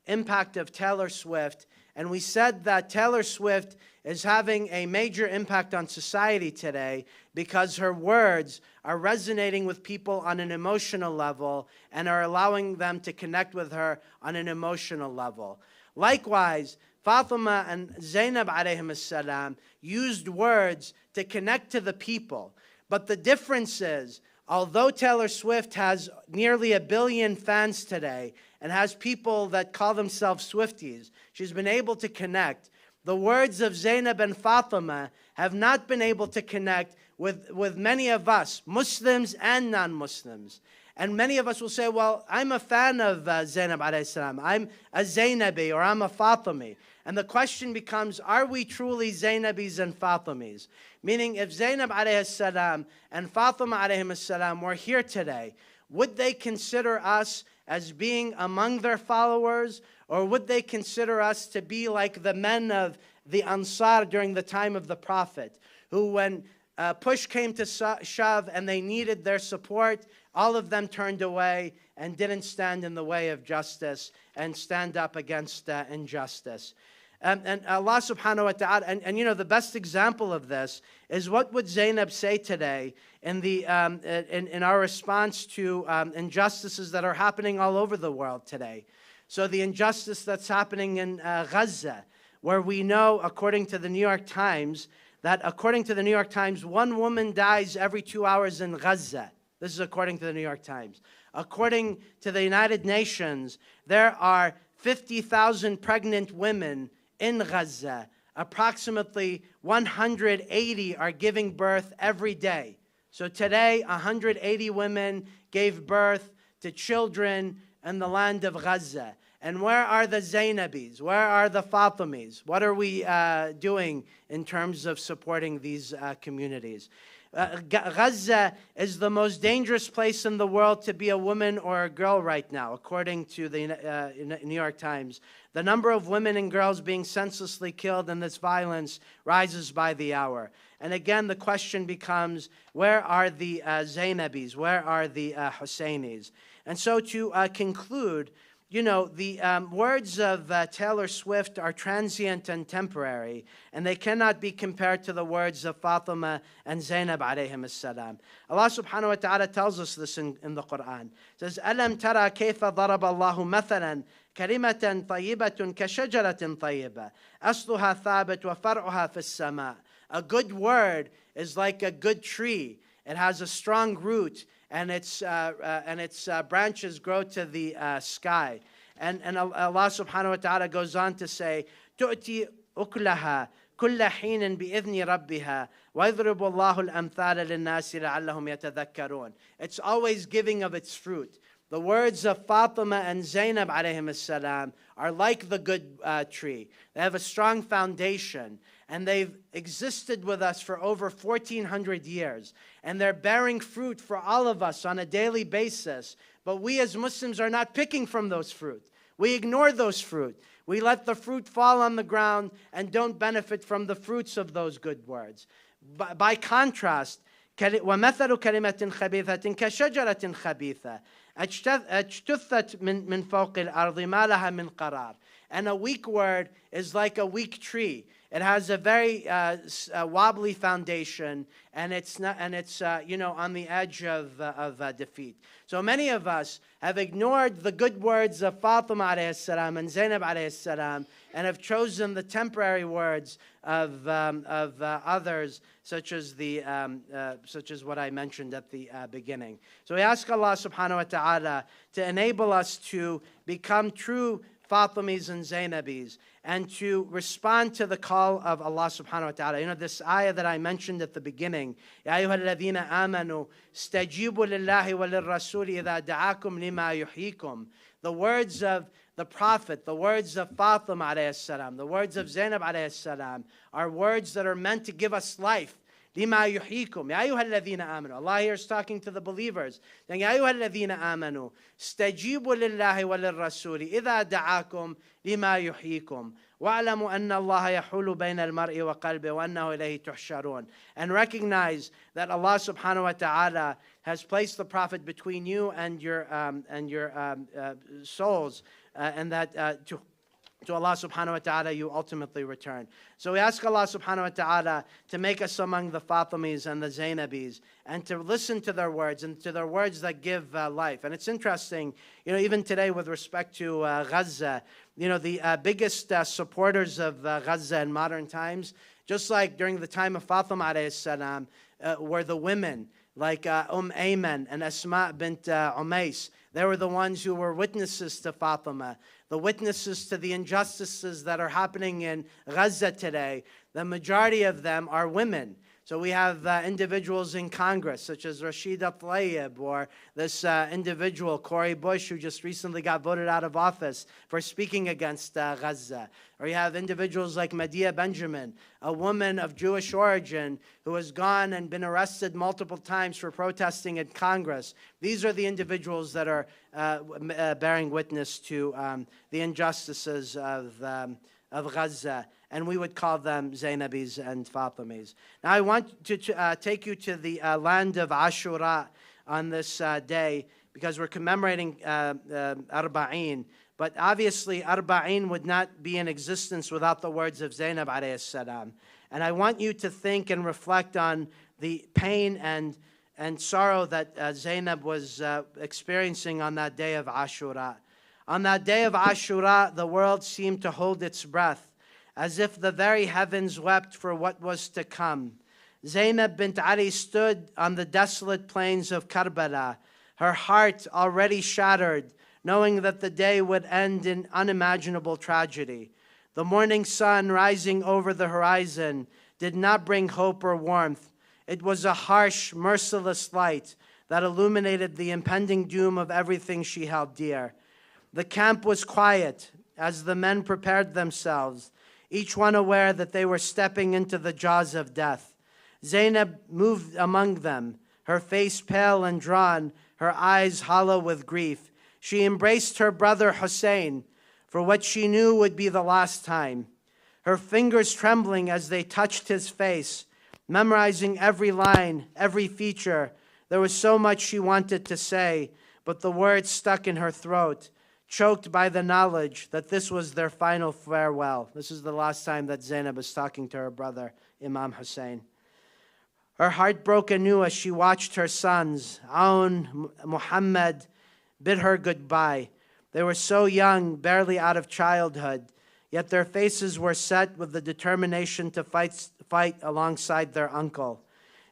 impact of Taylor Swift, and we said that Taylor Swift is having a major impact on society today because her words are resonating with people on an emotional level and are allowing them to connect with her on an emotional level. Likewise, Fatima and Zainab alayhim as-salam used words to connect to the people. But the difference is, although Taylor Swift has nearly 1 billion fans today and has people that call themselves Swifties, she's been able to connect. The words of Zainab and Fatima have not been able to connect with many of us, Muslims and non-Muslims. And many of us will say, well, I'm a fan of Zainab alayhi salam. I'm a Zainabi or I'm a Fatimi. And the question becomes, are we truly Zainabis and Fatimis? Meaning, if Zainab alayhi salam and Fatima alayhi salam were here today, would they consider us as being among their followers? Or would they consider us to be like the men of the Ansar during the time of the Prophet, who when push came to shove and they needed their support, all of them turned away and didn't stand in the way of justice and stand up against injustice. And Allah subhanahu wa ta'ala, and the best example of this is what would Zainab say today in our response to injustices that are happening all over the world today. So the injustice that's happening in Gaza, where we know, according to the New York Times, one woman dies every 2 hours in Gaza. This is according to the New York Times. According to the United Nations, there are 50,000 pregnant women in Gaza. Approximately 180 are giving birth every day. So today, 180 women gave birth to children in the land of Gaza. And where are the Zainabis? Where are the Fatimis? What are we doing in terms of supporting these communities? Gaza is the most dangerous place in the world to be a woman or a girl right now, according to the New York Times. The number of women and girls being senselessly killed in this violence rises by the hour. And again, the question becomes, where are the Zainabis? Where are the Husseinis? And so to conclude, the words of Taylor Swift are transient and temporary, and they cannot be compared to the words of Fatima and Zainab alayhim as-salam. Allah subhanahu wa ta'ala tells us this in the Quran. It says, أَلَمْ تَرَى كَيْفَ ضَرَبَ اللَّهُ مَثَلًا كَلِمَةً طَيِّبَةٌ كَشَجَرَةٍ طَيِّبَةٍ أَصْلُهَا ثَابِتٌ وَفَرْعُهَا فِي السَّمَاءِ. A good word is like a good tree. It has a strong root, and its branches grow to the sky. And Allah subhanahu wa ta'ala goes on to say, تُؤْتِي أُكْلَهَا كُلَّ حِينٍ بِإِذْنِ رَبِّهَا وَيَضْرِبُ اللَّهُ الْأَمْثَالَ لِلنَّاسِ لَعَلَّهُمْ يَتَذَكَّرُونَ. It's always giving of its fruit. The words of Fatima and Zainab alayhim as-salam are like the good tree. They have a strong foundation, and they've existed with us for over 1,400 years. And they're bearing fruit for all of us on a daily basis. But we as Muslims are not picking from those fruit. We ignore those fruit. We let the fruit fall on the ground and don't benefit from the fruits of those good words. By contrast, وَمَثَلُ كَلِمَةٍ خَبِيثَةٍ كَشَجَرَةٍ خَبِيثَةٍ اجتثت من فوق الأرض ما لها من قرار. And a weak word is like a weak tree. It has a very wobbly foundation, and it's on the edge of defeat. So many of us have ignored the good words of Fatima alayhi salam and Zainab alayhi salam, and have chosen the temporary words of others, such as what I mentioned at the beginning. So we ask Allah subhanahu wa ta'ala to enable us to become true Fatimis and Zainabis, and to respond to the call of Allah subhanahu wa ta'ala. This ayah that I mentioned at the beginning, يَا أَيُّهَا الَّذِينَ آمَنُوا اسْتَجِيبُوا لِلَّهِ وَلِلرَّسُولِ إِذَا دَعَاكُمْ لِمَا يُحْيِيكُمْ. The words of the Prophet, the words of Fatima alayhi salam, the words of Zainab alayhi salam are words that are meant to give us life, لما يحييكم يا أيها الذين آمنوا. Allah here is talking to the believers. Then يا أيها الذين آمنوا استجيبوا لله وللرسول إذا دعاكم لما يحييكم واعلموا أن الله يحول بين المرء وقلبه وأنه إليه تحشرون. And recognize that Allah subhanahu wa ta'ala has placed the Prophet between you and your souls, and that to Allah subhanahu wa ta'ala you ultimately return. So we ask Allah subhanahu wa ta'ala to make us among the Fatimis and the Zainabis, and to listen to their words, and to their words that give life. And it's interesting, even today with respect to Gaza, the biggest supporters of Gaza in modern times, just like during the time of Fatima alayhi salam, were the women like Ayman and Asma bint Umays. They were the ones who were witnesses to Fatima, the witnesses to the injustices that are happening in Gaza today. The majority of them are women. So we have individuals in Congress, such as Rashida Tlaib, or this individual, Cori Bush, who just recently got voted out of office for speaking against Gaza. Or you have individuals like Medea Benjamin, a woman of Jewish origin who has gone and been arrested multiple times for protesting in Congress. These are the individuals that are bearing witness to the injustices of Gaza. And we would call them Zainabis and Fatimis. Now I want to take you to the land of Ashura on this day, because we're commemorating Arbaeen. But obviously Arbaeen would not be in existence without the words of Zainab alayhi salam. And I want you to think and reflect on the pain and sorrow that Zainab was experiencing on that day of Ashura. On that day of Ashura, the world seemed to hold its breath, as if the very heavens wept for what was to come. Zainab bint Ali stood on the desolate plains of Karbala, her heart already shattered, knowing that the day would end in unimaginable tragedy. The morning sun rising over the horizon did not bring hope or warmth. It was a harsh, merciless light that illuminated the impending doom of everything she held dear. The camp was quiet as the men prepared themselves, each one aware that they were stepping into the jaws of death. Zainab moved among them, her face pale and drawn, her eyes hollow with grief. She embraced her brother Hussein for what she knew would be the last time, her fingers trembling as they touched his face, memorizing every line, every feature. There was so much she wanted to say, but the words stuck in her throat, choked by the knowledge that this was their final farewell. This is the last time that Zainab was talking to her brother, Imam Hussein. Her heart broke anew as she watched her sons, Aoun, Muhammad, bid her goodbye. They were so young, barely out of childhood, yet their faces were set with the determination to fight alongside their uncle.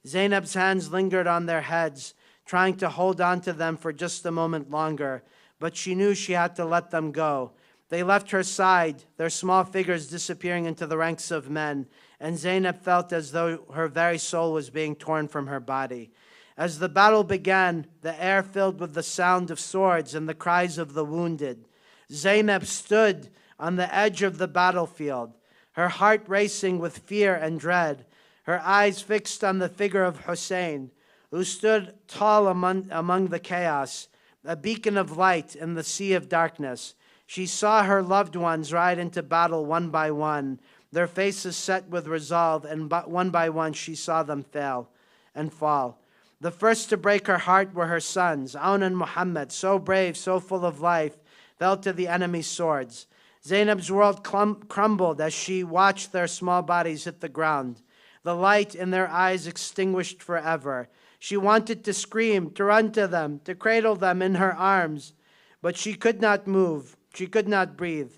Zainab's hands lingered on their heads, trying to hold on to them for just a moment longer, but she knew she had to let them go. They left her side, their small figures disappearing into the ranks of men, and Zainab felt as though her very soul was being torn from her body. As the battle began, the air filled with the sound of swords and the cries of the wounded. Zainab stood on the edge of the battlefield, her heart racing with fear and dread, her eyes fixed on the figure of Hussein, who stood tall among the chaos, a beacon of light in the sea of darkness. She saw her loved ones ride into battle one by one, their faces set with resolve, and one by one she saw them fail and fall. The first to break her heart were her sons, Aoun and Muhammad, so brave, so full of life, fell to the enemy's swords. Zainab's world crumbled as she watched their small bodies hit the ground, the light in their eyes extinguished forever. She wanted to scream, to run to them, to cradle them in her arms, but she could not move. She could not breathe.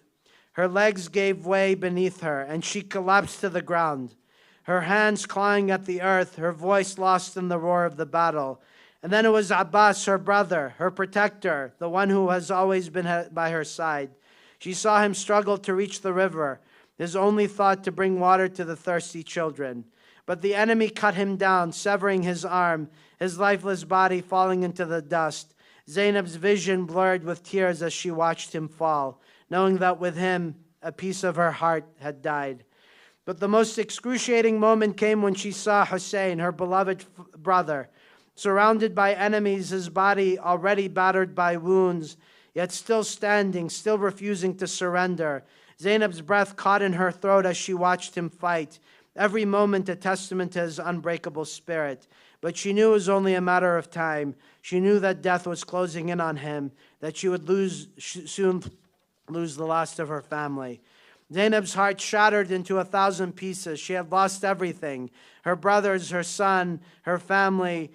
Her legs gave way beneath her, and she collapsed to the ground, her hands clawing at the earth, her voice lost in the roar of the battle. And then it was Abbas, her brother, her protector, the one who has always been by her side. She saw him struggle to reach the river, his only thought to bring water to the thirsty children. But the enemy cut him down, severing his arm, his lifeless body falling into the dust. Zainab's vision blurred with tears as she watched him fall, knowing that with him, a piece of her heart had died. But the most excruciating moment came when she saw Hussein, her beloved brother, surrounded by enemies, his body already battered by wounds, yet still standing, still refusing to surrender. Zainab's breath caught in her throat as she watched him fight, every moment a testament to his unbreakable spirit. But she knew it was only a matter of time. She knew that death was closing in on him, that she would soon lose the last of her family. Zainab's heart shattered into 1,000 pieces. She had lost everything. Her brothers, her son, her family.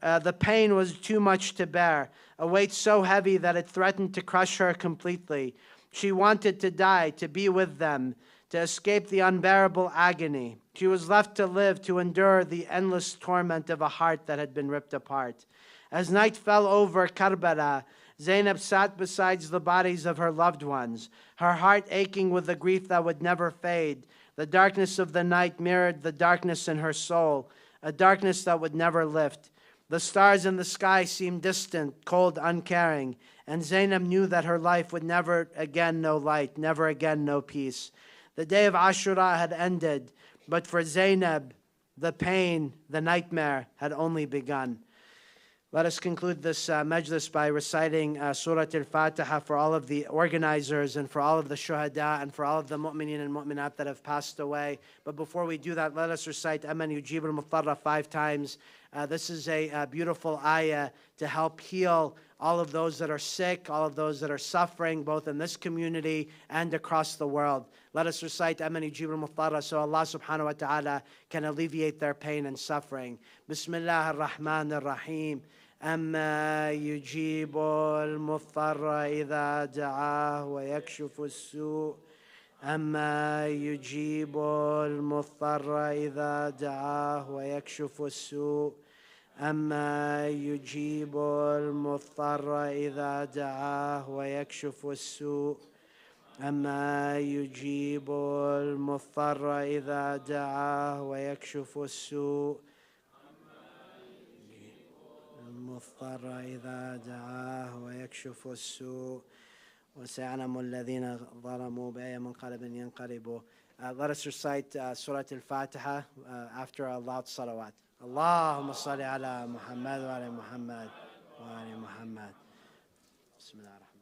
The pain was too much to bear, a weight so heavy that it threatened to crush her completely. She wanted to die, to be with them, to escape the unbearable agony. She was left to live, to endure the endless torment of a heart that had been ripped apart. As night fell over Karbala, Zainab sat beside the bodies of her loved ones, her heart aching with the grief that would never fade. The darkness of the night mirrored the darkness in her soul, a darkness that would never lift. The stars in the sky seemed distant, cold, uncaring, and Zainab knew that her life would never again know light, never again know peace. The day of Ashura had ended, but for Zainab, the pain, the nightmare had only begun. Let us conclude this majlis by reciting Surah Al-Fatiha for all of the organizers and for all of the shuhada and for all of the mu'mineen and mu'minat that have passed away. But before we do that, let us recite Aman Yujib al-Muttarra 5 times. This is a beautiful ayah to help heal all of those that are sick, all of those that are suffering, both in this community and across the world. Let us recite Aman Yujib al-Muttarra so Allah subhanahu wa ta'ala can alleviate their pain and suffering. Bismillah ar-Rahman ar-Rahim. أما يجيب المضطر إذا دعاه ويكشف السوء أما يجيب المضطر إذا دعاه ويكشف السوء أما يجيب المضطر إذا دعاه ويكشف السوء أما يجيب المضطر إذا دعاه ويكشف السوء المضطر إذا دعاه ويكشف السوء وسيعلم الذين ظلموا بأي منقلب ينقلبوا. Let us recite Surah Al-Fatiha after a loud salawat. اللهم صل على محمد وعلى محمد وعلى محمد. بسم الله الرحمن